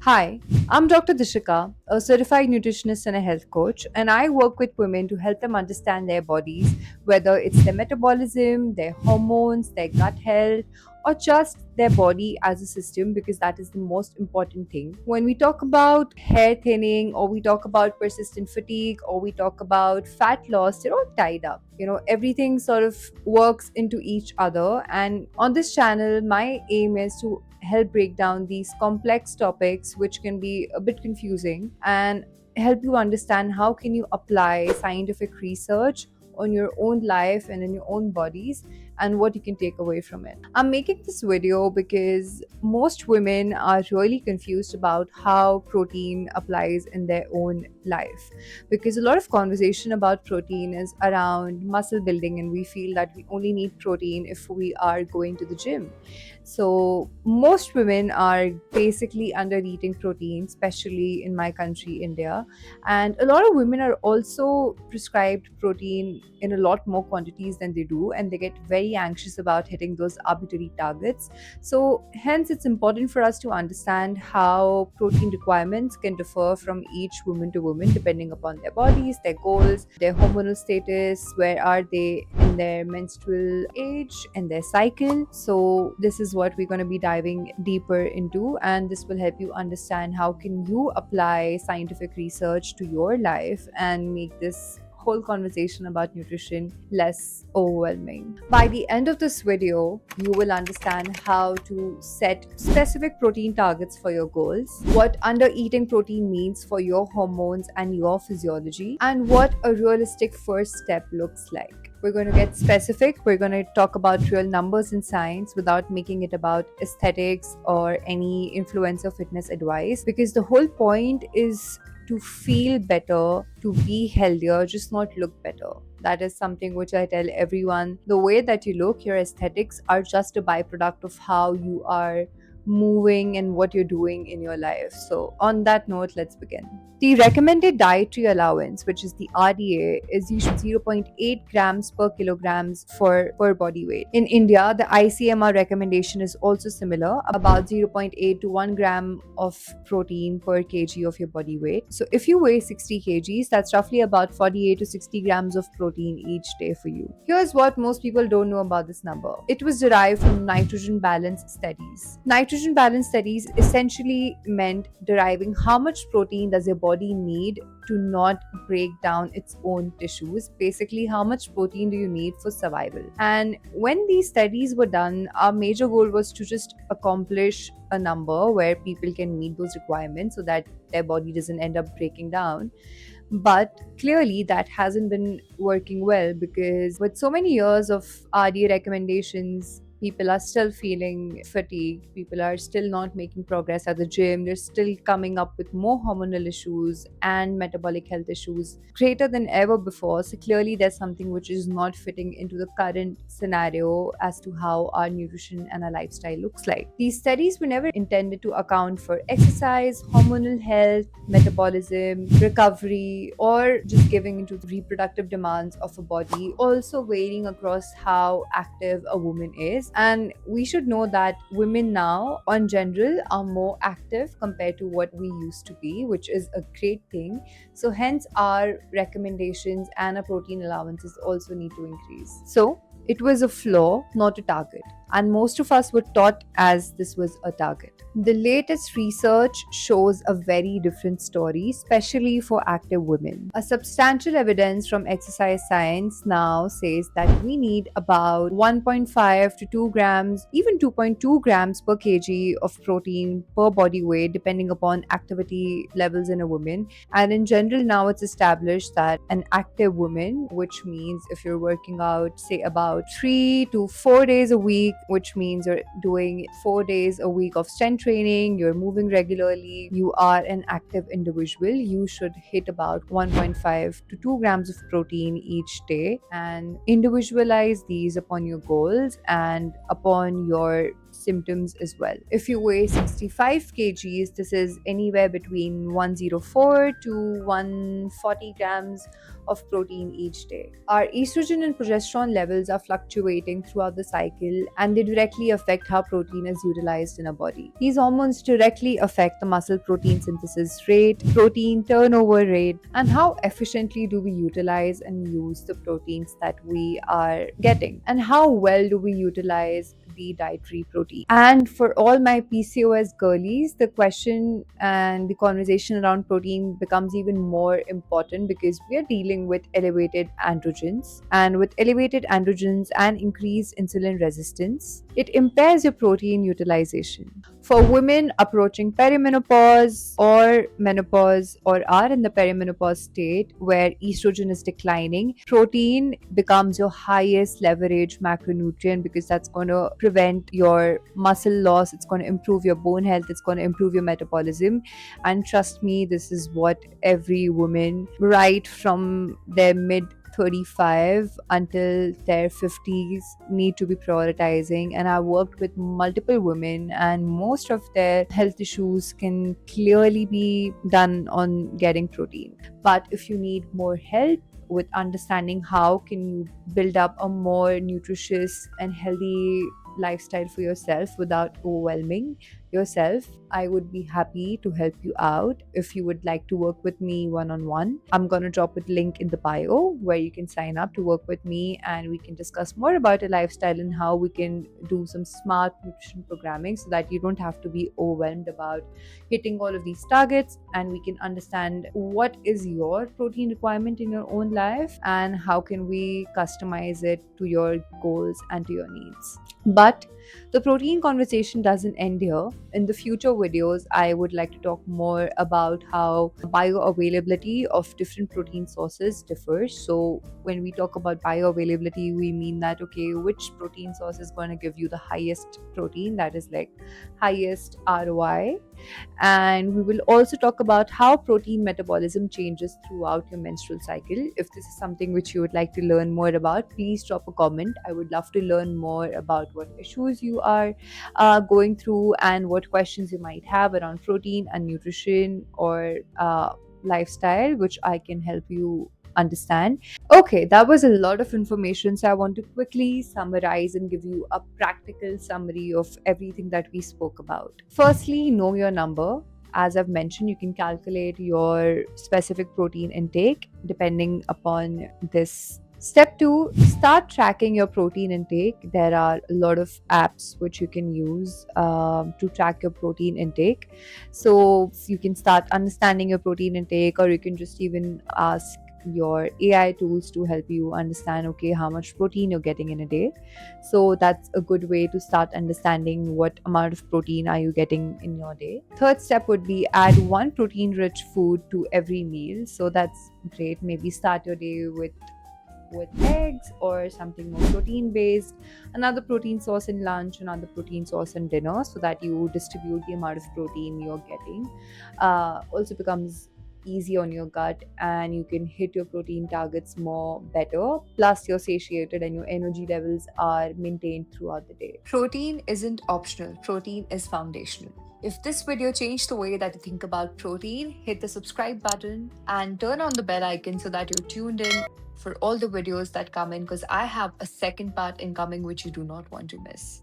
Hi, I'm Dr. Dishika, a certified nutritionist and a health coach, and I work with women to help them understand their bodies, whether it's their metabolism, their hormones, their gut health, or just their body as a system, because that is the most important thing. When we talk about hair thinning, or we talk about persistent fatigue, or we talk about fat loss, they're all tied up. Everything sort of works into each other. And on this channel, my aim is to help break down these complex topics which can be a bit confusing and help you understand how can you apply scientific research on your own life and in your own bodies and what you can take away from it. I'm making this video because most women are really confused about how protein applies in their own life, because a lot of conversation about protein is around muscle building and we feel that we only need protein if we are going to the gym. So most women are basically under eating protein, especially in my country, India. And a lot of women are also prescribed protein in a lot more quantities than they do, and they get very anxious about hitting those arbitrary targets. So hence it's important for us to understand how protein requirements can differ from each woman to woman depending upon their bodies, their goals, their hormonal status, where are they in their menstrual age and their cycle. So this is what we're going to be diving deeper into, and this will help you understand how can you apply scientific research to your life and make this whole conversation about nutrition less overwhelming. By the end of this video, you will understand how to set specific protein targets for your goals, what under eating protein means for your hormones and your physiology, and what a realistic first step looks like. We're going to get specific. We're going to talk about real numbers and science without making it about aesthetics or any influencer fitness advice, because the whole point is to feel better, to be healthier, just not look better. That is something which I tell everyone. The way that you look, your aesthetics are just a byproduct of how you are moving and what you're doing in your life. So, on that note, let's begin. The recommended dietary allowance, which is the RDA, is usually zero point 0.8 grams per kilograms for per body weight. In India, the ICMR recommendation is also similar, about zero point 0.8 to 1 gram of protein per kg of your body weight. So if you weigh 60 kgs, that's roughly about 48 to 60 grams of protein each day for you. Here's what most people don't know about this number. It was derived from nitrogen balance studies. Nitrogen balance studies essentially meant deriving how much protein does your body need to not break down its own tissues. Basically, how much protein do you need for survival? And when these studies were done, our major goal was to just accomplish a number where people can meet those requirements so that their body doesn't end up breaking down. But clearly, that hasn't been working well, because with so many years of RDA recommendations, people are still feeling fatigued. People are still not making progress at the gym. They're still coming up with more hormonal issues and metabolic health issues greater than ever before. So clearly, there's something which is not fitting into the current scenario as to how our nutrition and our lifestyle looks like. These studies were never intended to account for exercise, hormonal health, metabolism, recovery, or just giving into the reproductive demands of a body, also varying across how active a woman is. And we should know that women now, on general, are more active compared to what we used to be, which is a great thing. So, hence, our recommendations and our protein allowances also need to increase. So, it was a flaw, not a target. And most of us were taught as this was a target. The latest research shows a very different story, especially for active women. A substantial evidence from exercise science now says that we need about 1.5 to 2 grams, even 2.2 grams per kg of protein per body weight, depending upon activity levels in a woman. And in general, now it's established that an active woman, which means if you're working out, say about 3 to 4 days a week, which means you're doing 4 days a week of strength training, you're moving regularly, you are an active individual, you should hit about 1.5 to 2 grams of protein each day and individualize these upon your goals and upon your symptoms as well. If you weigh 65 kgs, this is anywhere between 104 to 140 grams of protein each day. Our estrogen and progesterone levels are fluctuating throughout the cycle, and they directly affect how protein is utilized in our body. These hormones directly affect the muscle protein synthesis rate, protein turnover rate, and how efficiently do we utilize and use the proteins that we are getting, and how well do we utilize the dietary protein. And for all my PCOS girlies, the question and the conversation around protein becomes even more important because we are dealing with elevated androgens. And with elevated androgens and increased insulin resistance, it impairs your protein utilization. For women approaching perimenopause or menopause or are in the perimenopause state where estrogen is declining, protein becomes your highest leverage macronutrient because that's going to prevent your muscle loss, it's going to improve your bone health, it's going to improve your metabolism. And trust me, this is what every woman, right from their mid 35 until their 50s, need to be prioritizing. And I worked with multiple women, and most of their health issues can clearly be done on getting protein. But if you need more help with understanding how can you build up a more nutritious and healthy lifestyle for yourself without overwhelming yourself, I would be happy to help you out. If you would like to work with me one on one, I'm going to drop a link in the bio where you can sign up to work with me, and we can discuss more about your lifestyle and how we can do some smart nutrition programming so that you don't have to be overwhelmed about hitting all of these targets, and we can understand what is your protein requirement in your own life and how can we customize it to your goals and to your needs. But the protein conversation doesn't end here. In the future videos, I would like to talk more about how bioavailability of different protein sources differs. So, when we talk about bioavailability, we mean that okay, which protein source is going to give you the highest protein, that is like highest ROI. And we will also talk about how protein metabolism changes throughout your menstrual cycle. If this is something which you would like to learn more about, please drop a comment. I would love to learn more about what issues you are going through and what questions you might have around protein and nutrition or lifestyle, which I can help you understand. Okay, that was a lot of information. So I want to quickly summarize and give you a practical summary of everything that we spoke about. Firstly, know your number. As I've mentioned, you can calculate your specific protein intake depending upon this. Step two, start tracking your protein intake. There are a lot of apps which you can use to track your protein intake. So you can start understanding your protein intake, or you can just even ask your AI tools to help you understand okay how much protein you're getting in a day. So that's a good way to start understanding what amount of protein are you getting in your day. Third step would be add one protein rich food to every meal. So that's great. Maybe start your day with eggs or something more protein based, another protein source in lunch, another protein source in dinner, so that you distribute the amount of protein you're getting. Also becomes easy on your gut, and you can hit your protein targets more better, plus you're satiated and your energy levels are maintained throughout the day. Protein isn't optional, protein is foundational. If this video changed the way that you think about protein, hit the subscribe button and turn on the bell icon so that you're tuned in for all the videos that come in, because I have a second part incoming which you do not want to miss.